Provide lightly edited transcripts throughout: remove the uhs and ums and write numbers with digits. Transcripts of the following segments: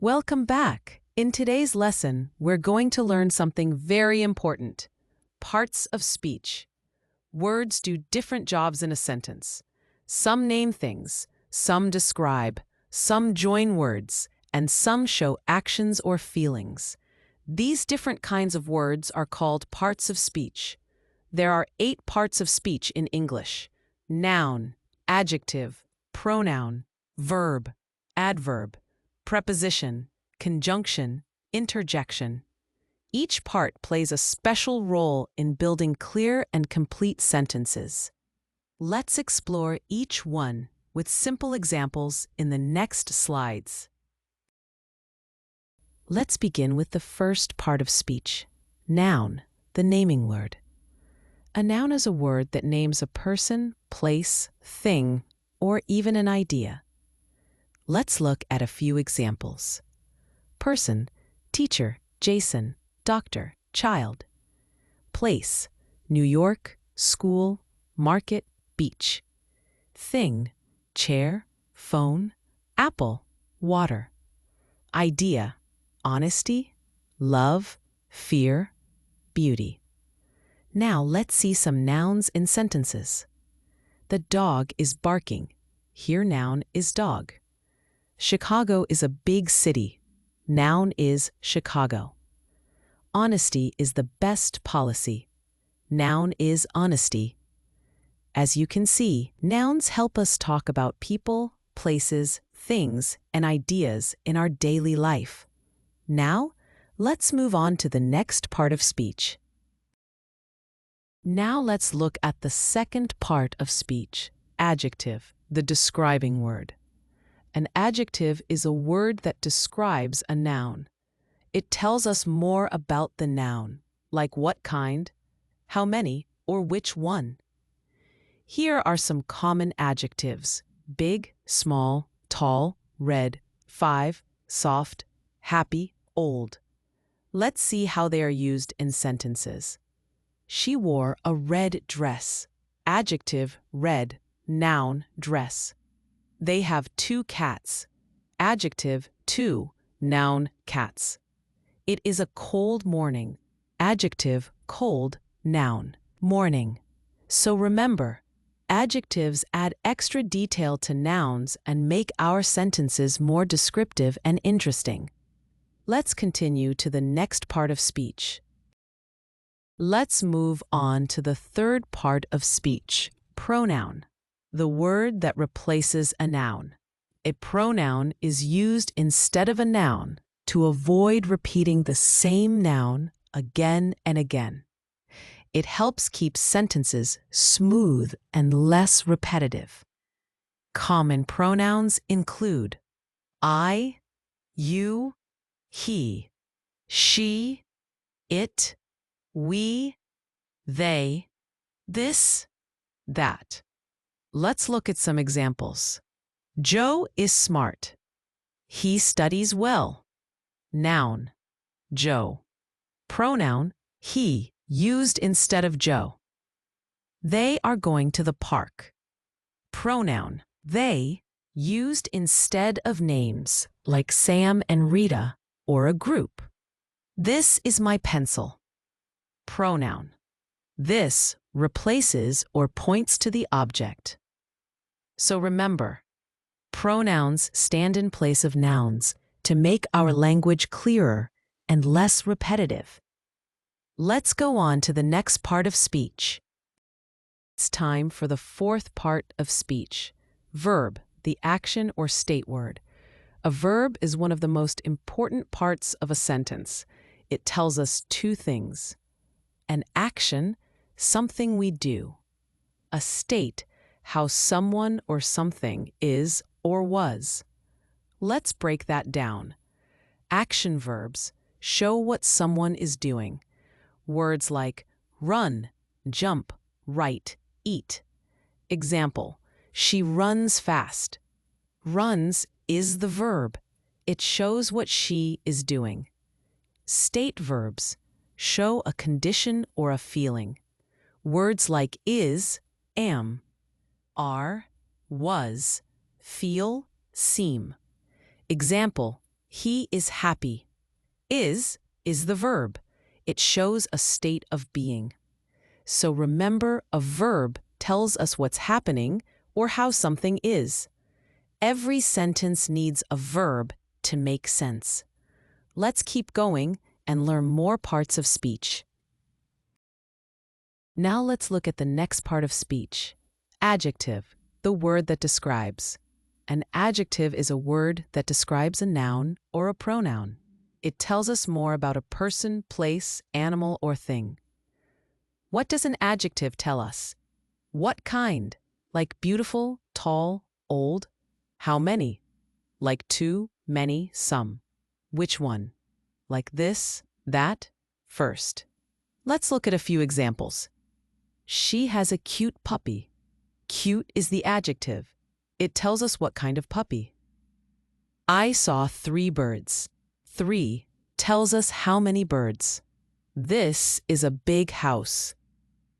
Welcome back. In today's lesson, we're going to learn something very important. Parts of speech. Words do different jobs in a sentence. Some name things, some describe, some join words, and some show actions or feelings. These different kinds of words are called parts of speech. There are 8 parts of speech in English: noun, adjective, pronoun, verb, adverb, preposition, conjunction, interjection. Each part plays a special role in building clear and complete sentences. Let's explore each one with simple examples in the next slides. Let's begin with the first part of speech, noun, the naming word. A noun is a word that names a person, place, thing, or even an idea. Let's look at a few examples. Person, teacher, Jason, doctor, child. Place, New York, school, market, beach. Thing, chair, phone, apple, water. Idea, honesty, love, fear, beauty. Now let's see some nouns in sentences. The dog is barking. Here noun is dog. Chicago is a big city. Noun is Chicago. Honesty is the best policy. Noun is honesty. As you can see, nouns help us talk about people, places, things, and ideas in our daily life. Now, let's move on to the next part of speech. Now let's look at the second part of speech, adjective, the describing word. An adjective is a word that describes a noun. It tells us more about the noun, like what kind, how many, or which one. Here are some common adjectives: big, small, tall, red, 5, soft, happy, old. Let's see how they are used in sentences. She wore a red dress. Adjective, red, noun, dress. They have 2 cats. Adjective, 2, noun, cats. It is a cold morning. Adjective, cold, noun, morning. So remember, adjectives add extra detail to nouns and make our sentences more descriptive and interesting. Let's continue to the next part of speech. Let's move on to the third part of speech, pronoun, the word that replaces a noun. A pronoun is used instead of a noun to avoid repeating the same noun again and again. It helps keep sentences smooth and less repetitive. Common pronouns include I, you, he, she, it, we, they, this, that. Let's look at some examples. Joe is smart. He studies well. Noun, Joe. Pronoun, he, used instead of Joe. They are going to the park. Pronoun, they, used instead of names like Sam and Rita or a group. This is my pencil. Pronoun. This replaces or points to the object. So remember, pronouns stand in place of nouns to make our language clearer and less repetitive. Let's go on to the next part of speech. It's time for the fourth part of speech, verb, the action or state word. A verb is one of the most important parts of a sentence. It tells us 2 things. An action, something we do. A state, how someone or something is or was. Let's break that down. Action verbs show what someone is doing. Words like run, jump, write, eat. Example, she runs fast. Runs is the verb. It shows what she is doing. State verbs show a condition or a feeling. Words like is, am, are, was, feel, seem. Example, He is happy. Is the verb. It shows a state of being. So remember, a verb tells us what's happening or how something is. Every sentence needs a verb to make sense. Let's keep going and learn more parts of speech. Now let's look at the next part of speech. Adjective, the word that describes. An adjective is a word that describes a noun or a pronoun. It tells us more about a person, place, animal, or thing. What does an adjective tell us? What kind? Like beautiful, tall, old? How many? Like two, many, some. Which one? Like this, that, first. Let's look at a few examples. She has a cute puppy. Cute is the adjective. It tells us what kind of puppy. I saw 3 birds. 3 tells us how many birds. This is a big house.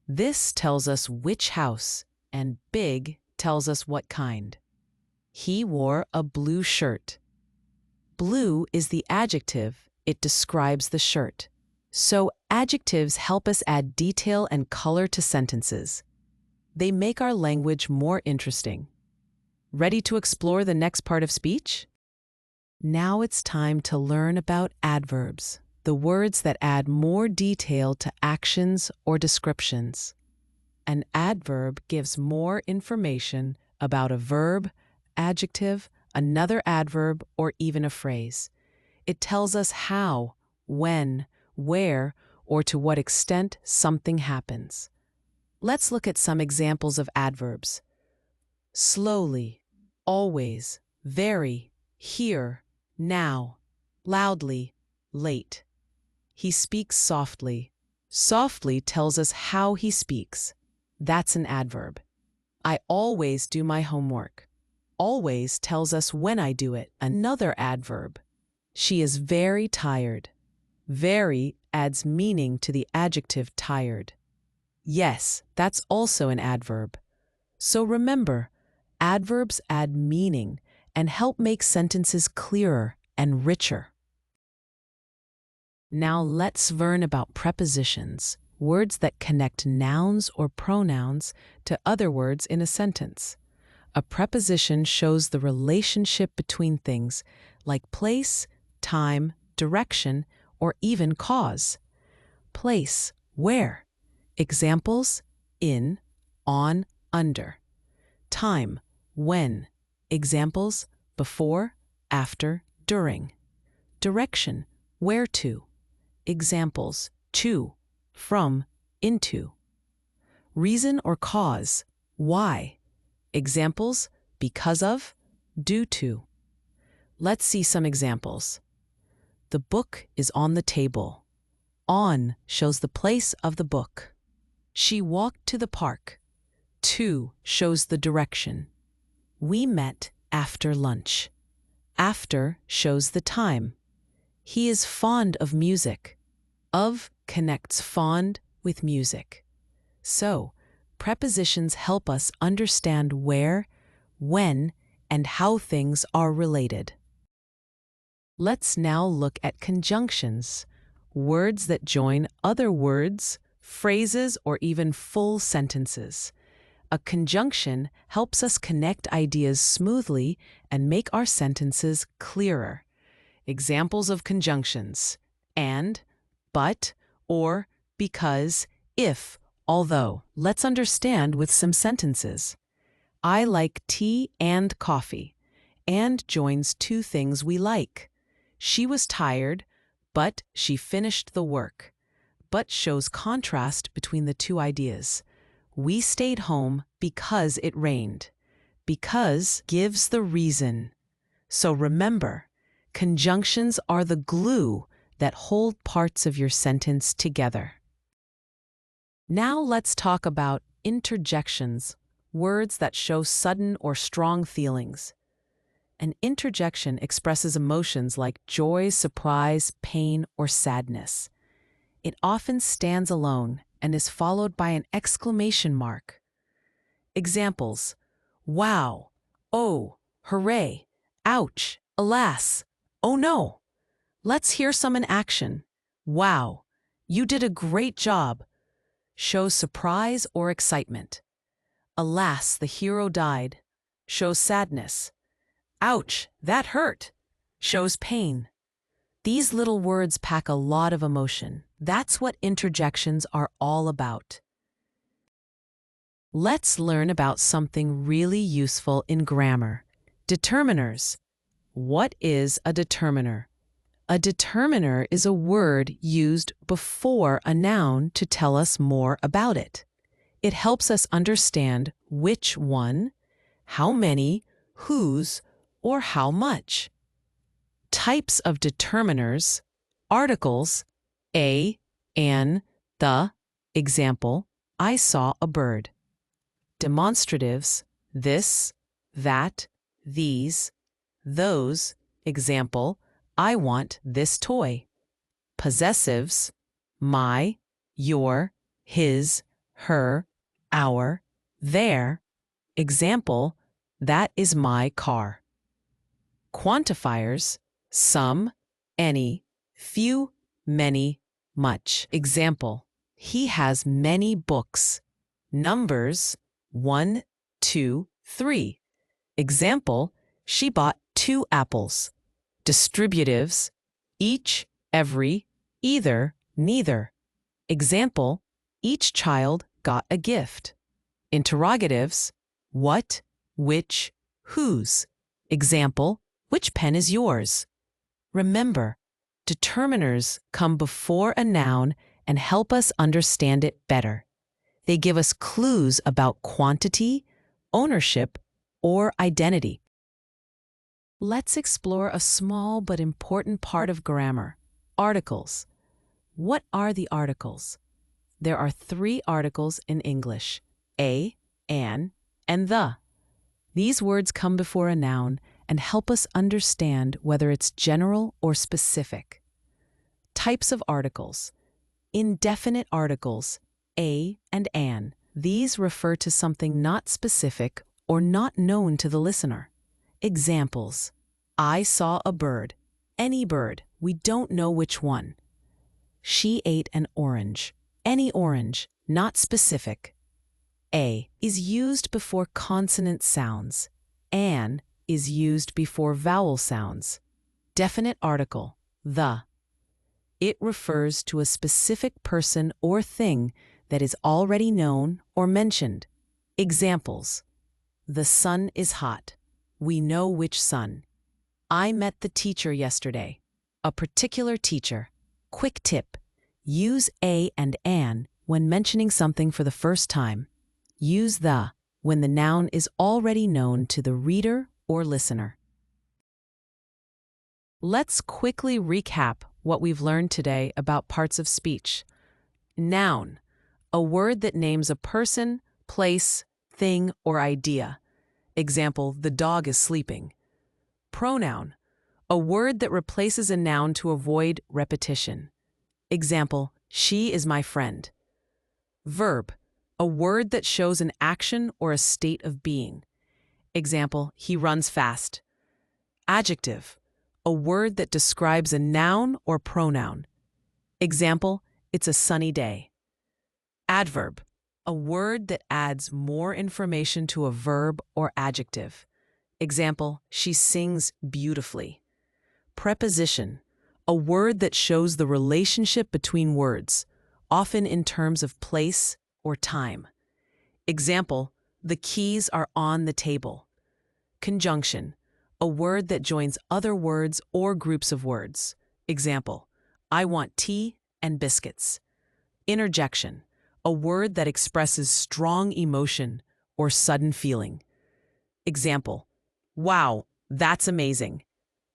This tells us which house, and big tells us what kind. He wore a blue shirt. Blue is the adjective. It describes the shirt. So adjectives help us add detail and color to sentences. They make our language more interesting. Ready to explore the next part of speech? Now it's time to learn about adverbs, the words that add more detail to actions or descriptions. An adverb gives more information about a verb, adjective, another adverb, or even a phrase. It tells us how, when, where, or to what extent something happens. Let's look at some examples of adverbs. Slowly, always, very, here, now, loudly, late. He speaks softly. Softly tells us how he speaks. That's an adverb. I always do my homework. Always tells us when I do it. Another adverb. She is very tired. Very adds meaning to the adjective tired. Yes, that's also an adverb. So remember, adverbs add meaning and help make sentences clearer and richer. Now let's learn about prepositions, words that connect nouns or pronouns to other words in a sentence. A preposition shows the relationship between things like place, time, direction, or even cause. Place, where? Examples, in, on, under. Time, when? Examples, before, after, during. Direction, where to? Examples, to, from, into. Reason or cause, why? Examples, because of, due to. Let's see some examples. The book is on the table. On shows the place of the book. She walked to the park. To shows the direction. We met after lunch. After shows the time. He is fond of music. Of connects fond with music. So, prepositions help us understand where, when, and how things are related. Let's now look at conjunctions, words that join other words, phrases, or even full sentences. A conjunction helps us connect ideas smoothly and make our sentences clearer. Examples of conjunctions: and, but, or, because, if, although. Let's understand with some sentences. I like tea and coffee. And joins two things we like. She was tired, but she finished the work. But shows contrast between the two ideas. We stayed home because it rained. Because gives the reason. So remember, conjunctions are the glue that hold parts of your sentence together. Now let's talk about interjections, words that show sudden or strong feelings. An interjection expresses emotions like joy, surprise, pain, or sadness. It often stands alone and is followed by an exclamation mark. Examples: wow, oh, hooray, ouch, alas. Oh no, let's hear some in action. Wow, you did a great job. Shows surprise or excitement. Alas, the hero died. Shows sadness. Ouch, that hurt. Shows pain. These little words pack a lot of emotion. That's what interjections are all about. Let's learn about something really useful in grammar. Determiners. What is a determiner? A determiner is a word used before a noun to tell us more about it. It helps us understand which one, how many, whose, or how much. Types of determiners: articles, a, an, the. Example, I saw a bird. Demonstratives: this, that, these, those. Example, I want this toy. Possessives: my, your, his, her, our, their. Example, that is my car. Quantifiers: some, any, few, many, much. Example, he has many books. Numbers: 1, 2, 3. Example, she bought 2 apples. Distributives: each, every, either, neither. Example, each child got a gift. Interrogatives: what, which, whose. Example, which pen is yours? Remember, determiners come before a noun and help us understand it better. They give us clues about quantity, ownership, or identity. Let's explore a small but important part of grammar: articles. What are the articles? There are 3 articles in English: a, an, and the. These words come before a noun and help us understand whether it's general or specific. Types of articles: indefinite articles, a and an. These refer to something not specific or not known to the listener. Examples: I saw a bird. Any bird, we don't know which one. She ate an orange. Any orange, not specific. A is used before consonant sounds. An is used before vowel sounds. Definite article, the. It refers to a specific person or thing that is already known or mentioned. Examples: the sun is hot. We know which sun. I met the teacher yesterday. A particular teacher. Quick tip: use a and an when mentioning something for the first time. Use the when the noun is already known to the reader or listener. Let's quickly recap what we've learned today about parts of speech. Noun, a word that names a person, place, thing, or idea. Example, the dog is sleeping. Pronoun, a word that replaces a noun to avoid repetition. Example, she is my friend. Verb, a word that shows an action or a state of being. Example, he runs fast. Adjective, a word that describes a noun or pronoun. Example, it's a sunny day. Adverb, a word that adds more information to a verb or adjective. Example, she sings beautifully. Preposition, a word that shows the relationship between words, often in terms of place or time. Example, the keys are on the table. Conjunction, a word that joins other words or groups of words. Example, I want tea and biscuits. Interjection, a word that expresses strong emotion or sudden feeling. Example, wow, that's amazing.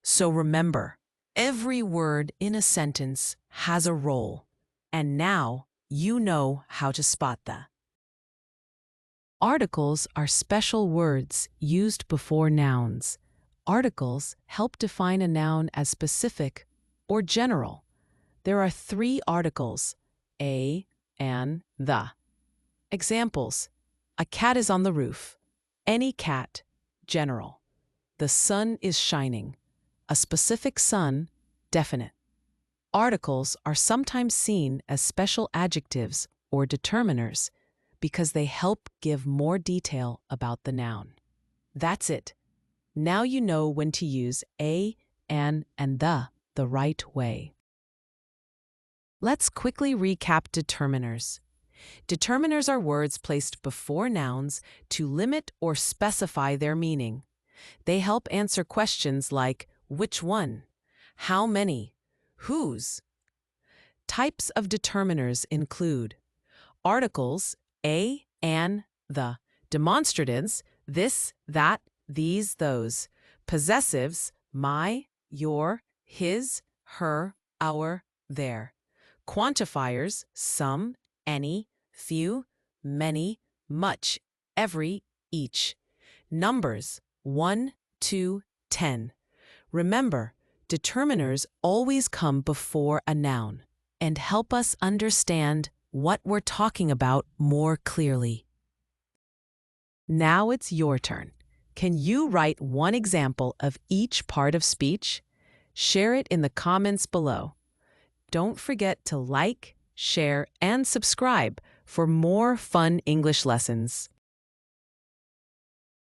So remember, every word in a sentence has a role, and now you know how to spot that. Articles are special words used before nouns. Articles help define a noun as specific or general. There are 3 articles: a, an, the. Examples: a cat is on the roof. Any cat, general. The sun is shining. A specific son, definite. Articles are sometimes seen as special adjectives or determiners because they help give more detail about the noun. That's it. Now you know when to use a, an, and the right way. Let's quickly recap determiners. Determiners are words placed before nouns to limit or specify their meaning. They help answer questions like which one, how many, whose. Types of determiners include articles, a, an, the, demonstratives, this, that, these, those, possessives, my, your, his, her, our, their, quantifiers, some, any, few, many, much, every, each, numbers, 1, 2, 10. Remember, determiners always come before a noun and help us understand what we're talking about more clearly. Now it's your turn. Can you write one example of each part of speech? Share it in the comments below. Don't forget to like, share, and subscribe for more fun English lessons.